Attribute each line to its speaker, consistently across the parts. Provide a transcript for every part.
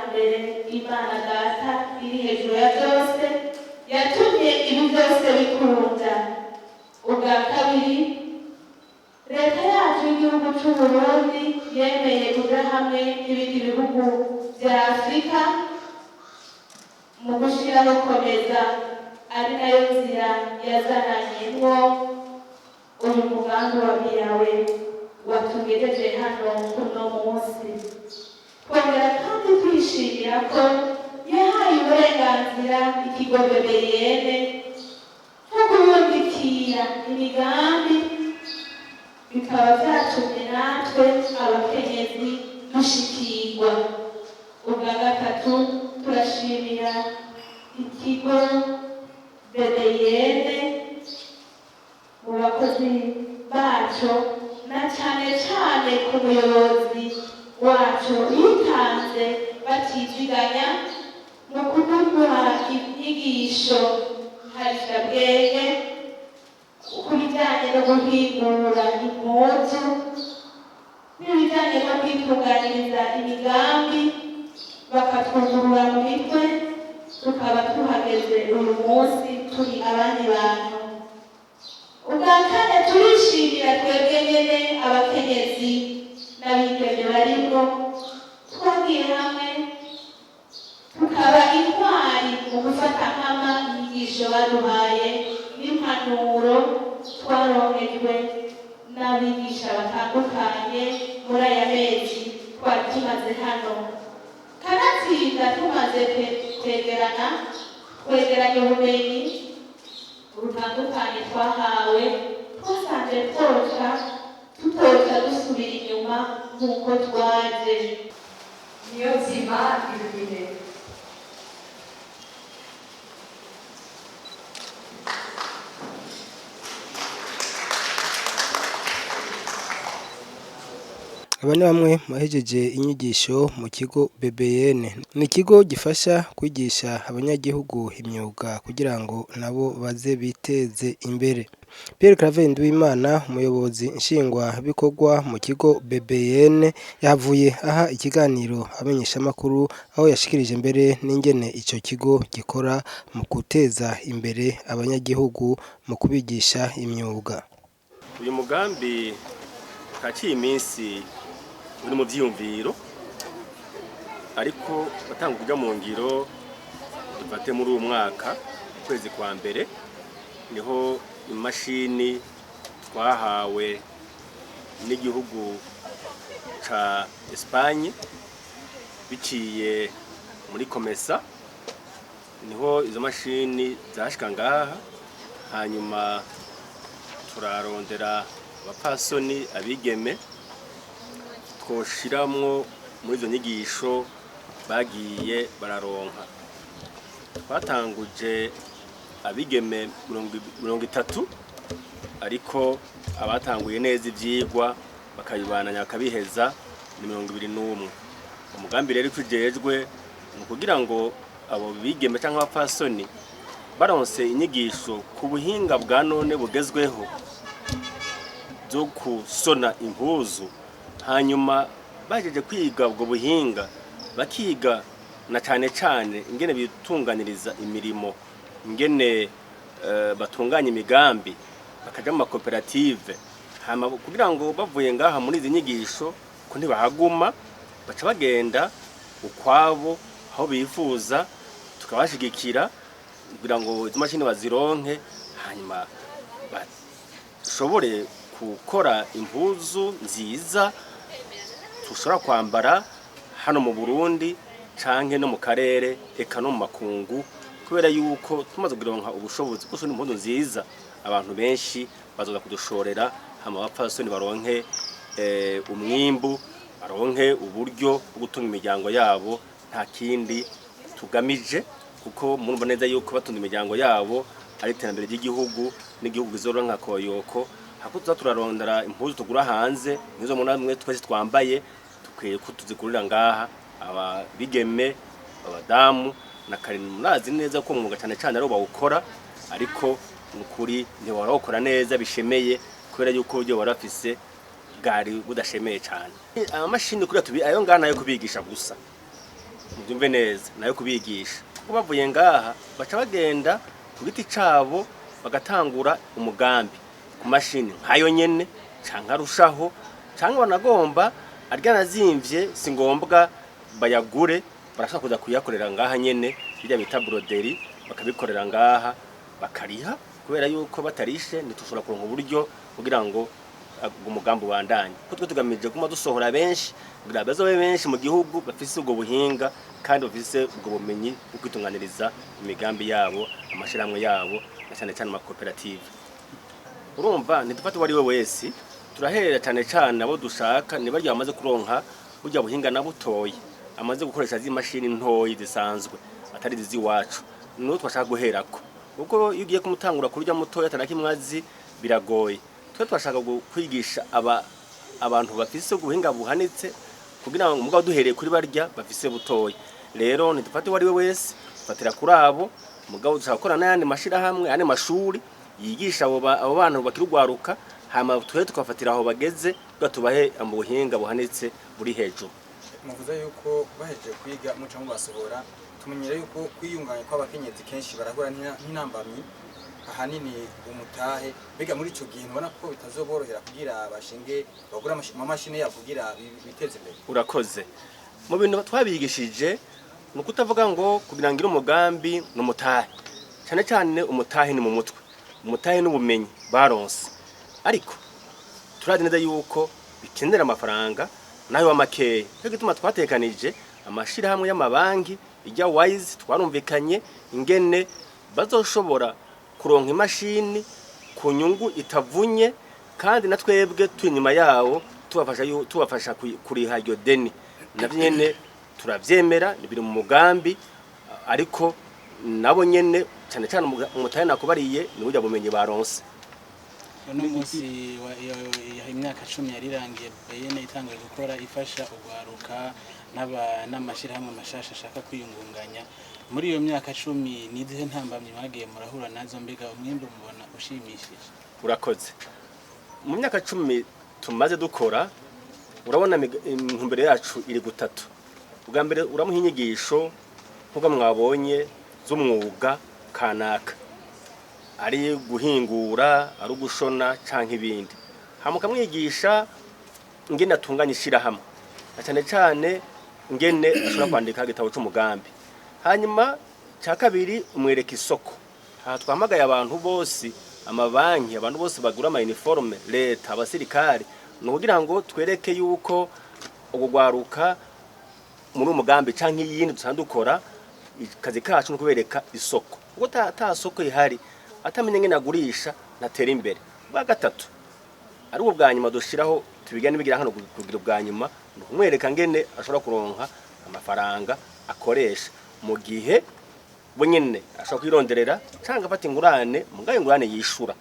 Speaker 1: mbere Imana Data iri hejuru ya byose yatumye ibi byose bikunda. Ubwa kabiri, leta yacu y'igihugu cy'u Burundi yemeye kuja hamwe n'ibindi bihugu bya Afurika mu gushyiraho komeza, ari nayo nzira yazananyemwo uyu mugambi wa BBIN watugejeje hano kuno munsi. Twongera kandi twishimira ko yahaye uburenganzira ikigo BBIN nko kubundikira imigambi, bikaba byatumye natwe abakenyezi dushikirwa. Ubwa gatatu, turashimira ikigo BBIN mu bakozi bacu na cyane cyane ku muyobozi wacu yitanze batiziganya mu kuduha inyigisho harishabwenge ku bijyanye no guhingura impuzu n'ibijyanye no kwitunganyiriza imigambi, bakatwungurura mu mitwe tukaba tuhageze uyu munsi turi abandi bantu. Ubwa kane, turishimira twebwe nyene abakenyezi n'abigeme barimo twagiye hamwe tukaba intwari mu gufata nkama inyigisho baduhaye n'impanuro twaronkejwe n'abigisha batandukanye muri aya mezi twari tumaze hano. Kanatsinda tumaze kwegeranya ubumenyi butandukanye twahawe, twasanze tutoca dusubira inyuma nk'uko twaje.
Speaker 2: Niyo nzima igihe.
Speaker 3: Aba ni bamwe bahejeje inyigisho mu kigo BBIN. Ni ikigo gifasha kwigisha abanyagihugu imyuga kugira ngo nabo baze biteze imbere. Pierre Claver Nduwimana, umuyobozi nshingwabikorwa mu kigo BBIN, yavuye aha ikiganiro amenyeshamakuru aho yashikirije mbere n'ingene icyo kigo gikora mu guteza imbere abanyagihugu mu kubigisha imyuga.
Speaker 4: Uyu mugambi kaciye iminsi uri mu byiyumviro, ariko batanga kujya mu ngiro dufate muri uyu mwaka ukwezi kwa mbere niho imashini twahawe n'igihugu ca Espagne biciye muri komesa, niho izo mashini zashika ngaha. Hanyuma turarondera abapasoni abigeme twoshiramwo muri izo nyigisho bagiye bararonka. Twatanguje abigeme 30, ariko abatanguye neza ivyirwa bakayibananya akabiheza ni 21. Umugambi rero kujejwe mu kugira ngo abo bigeme cyangwa abapasoni baronse inyigisho ku buhinga bwa none bugezweho zo kusona impuzu, hanyuma bajeje kwiga ubwo buhinga bakiga na cyane ingene bitunganiriza imirimo, ingene batunganya imigambi, bakaja mu makoperative. Hama kugira ngo bavuye ngaha muri izi nyigisho ko ntibahaguma, baca bagenda ukwabo aho bifuza, tukabashigikira kugira ngo izo mashini bazironke, hanyuma bashobore gukora impuzu nziza tushobora kwambara hano mu Burundi canke no mu karere eka no mu makungu, kubera yuko tumaze kuronka ubushobozi bwo impuzu nziza abantu benshi bazoza kudushorera, hama abapfasoni baronke umwimbu, baronke uburyo bwo gutunga imiryango yabo. Nta kindi tugamije, kuko murumva neza yuko batunga imiryango yabo ari iterambere ry'igihugu n'igihugu gizoronka koyoko. Hako tuza turarondera impuzu tugura hanze nizo mwe twese twambaye, tukwiye ko tuzigurira ngaha ababigeme, abadamu na karindwi. Murazi neza ko umwuga cyane ari bawukora, ariko nukuri ntiwarawukora neza bishemeye, kubera yuko byo barafise bwari budashemeye cyane. Amashini kuri tubi ayo ngana yo kubigisha gusa, mubyumve neza nayo kubigisha kuko bavuye ngaha baca bagenda ku giti cabo bagatangura umugambi ku mashini nkayo nyene canke arushaho canke banagomba aryanazimvye si ngombwa bayagure barashaka kuza kuyakorera ngaha nyene bijya bita broderi bakabikorera ngaha bakariha kubera yuko batarishe ntitushobora kuronka uburyo kugira ngo umugambi ubandanye ko twe tugamije kuma dusohora benshi kugira bazobe benshi mu gihugu bafise ubwo buhinga kandi bafise ubwo bumenyi bwo kwitunganiriza imigambi yabo amashiramwe yabo cyane cyane amakoperative. Urumva ntidufate wari we wese turaherera cyane abo dushaka niba ryo amaze kuronka burya buhinga na butoyi amaze gukoresha zi mashini ntoyi zisanzwe atari zizi wacu no twashaka guherako kuko iyo ugiye kumutangura kurya mutoya atanakimwazi biragoye twe twashaka kwigisha abantu bafise ubuhinga buhanitse kugira ngo mugabo duhereye kuri barya bafise butoyi. Rero ntidufate wari we wese fatira kuri abo mugabo dushaka gukora n'ayandi mashira hamwe ane mashuri yigisha abo bantu bakirugwaruka hama twe tukafatira aho bageze gatubahe amubuhinga buhanitse buri hejuru.
Speaker 5: Muvuze yuko baheje kwiga muca mu basohora tumenyere yuko kwiyunganya kw'abakenyezi kenshi barahura n'intambamyi ahanini umutahe bega muri ico gihe ubona ko bitazoborohera kugira bashinge bagura amashine ya kugira biteze imbere.
Speaker 4: Urakoze mu bintu twabigishije nuko utavuga ngo kugira ngo umugambi n'umutahe cyane umutahe ni mu mutwe umutahe n'ubumenyi baronse ariko turazi neza yuko bikenera amafaranga nayo wamakeya cyo gituma twatekanije amashira hamwe y'amabanki ijya wise twarumvikanye ingene bazoshobora kuronka imashini ku nyungu itavunye kandi na twebwe turi nyuma yawo tubafasha kuriha iryo deni navyo nyene turavyemera biri mu mugambi ariko nabo nyene cyane umutahe nakubariye ni burya bumenyi baronse.
Speaker 6: Uno munsi imyaka 10 yarirangiye BBIN itangaje gukora ifasha ugwaruka n'amashirahamwe mashasha ashaka kwiyungunganya muri iyo myaka 10 nizihe ntambamye mwagiye murahura nazo mbega umwimbo mubona ushimishije.
Speaker 4: Urakoze mu myaka 10 tumaze dukora urabona intumbere yacu iri gutatu. Ubwa mbere uramuha inyigisho nkuko mwabonye z'umwuga kanaka ari guhingura ari gushona canke ibindi hamuka mwigisha ingene atunganya ishirahamwe cyane ingene ashobora kwandika igitabo cy'umugambi hanyuma cya kabiri umwereka isoko aha twamagaye abantu bose amabanki abantu bose bagura ama uniforme leta abasirikare no kugira ngo twereke yuko ugugwaruka muri umugambi canke yindi dusandukora kazi kacu no kubereka isoko uko ta soko ihari atamenye ngene agurisha natera imbere. Ba gatatu ari ubwa nyuma dushiraho tubigane bigira hano kugira ubwa nyuma umwereka ngene ashobora kuronka amafaranga akoresha mu gihe bonyene ashobora kwironderera cyangwa afata ingurane mugaye ingurane yishura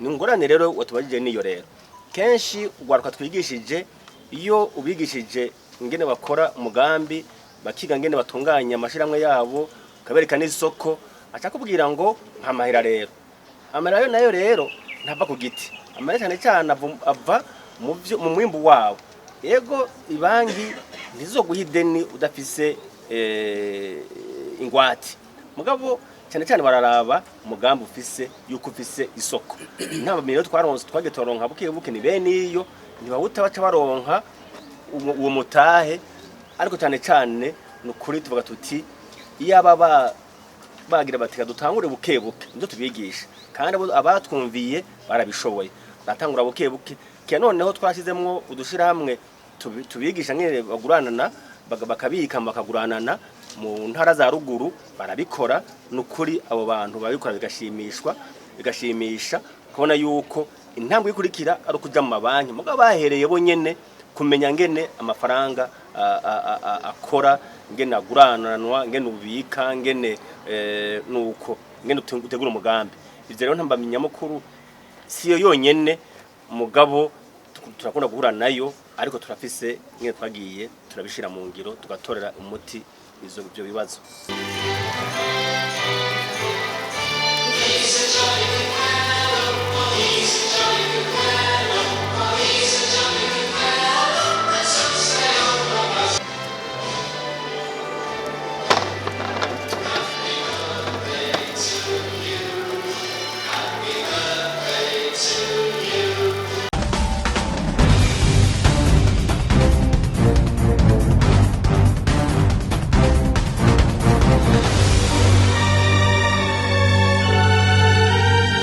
Speaker 4: ni ingurane rero watubajije niyo rero kenshi ugwaruka twigishije iyo ubigishije ngene bakora umugambi bakiga ngene batunganya amashiramwe yabo kabereka n'isoko acakubwira ngo nkamahera rero amarayo nayo rero ntava ku giti amara cyane ava mu mwimbu wawo yego ibangi ntizoguha ideni udafise ingwate mugabo cyane bararaba umugambi ufise yuko ufise isoko nta bamiro twaronse twagetoronka buke ni bene iyo ntibawuta baca baronka uwo mutahe ariko cyane nukuri tuvuga tuti iyo aba bagira batika dutangure buke ndo tubigisha kandi abatwumviye barabishoboye batangura buke ke noneho twashizemwo udushira hamwe tubigisha ngene baguranana bakabika bakaguranana mu ntara za ruguru barabikora nukuri abo bantu babikora bigashimisha kubona yuko intambwe ikurikira ari kuja mu mabanki muga bahereye bonyene kumenya ngene amafaranga akora ngene agurananwa ngene ubika ngene nuko ngene utegura umugambi ivyo rero ntambamenya mukuru siyo yonyene mugabo turakunda guhura nayo ariko turafise ngene twagiye turabishira mu ngiro tugatorera umuti ibyo bibazo.
Speaker 7: It's a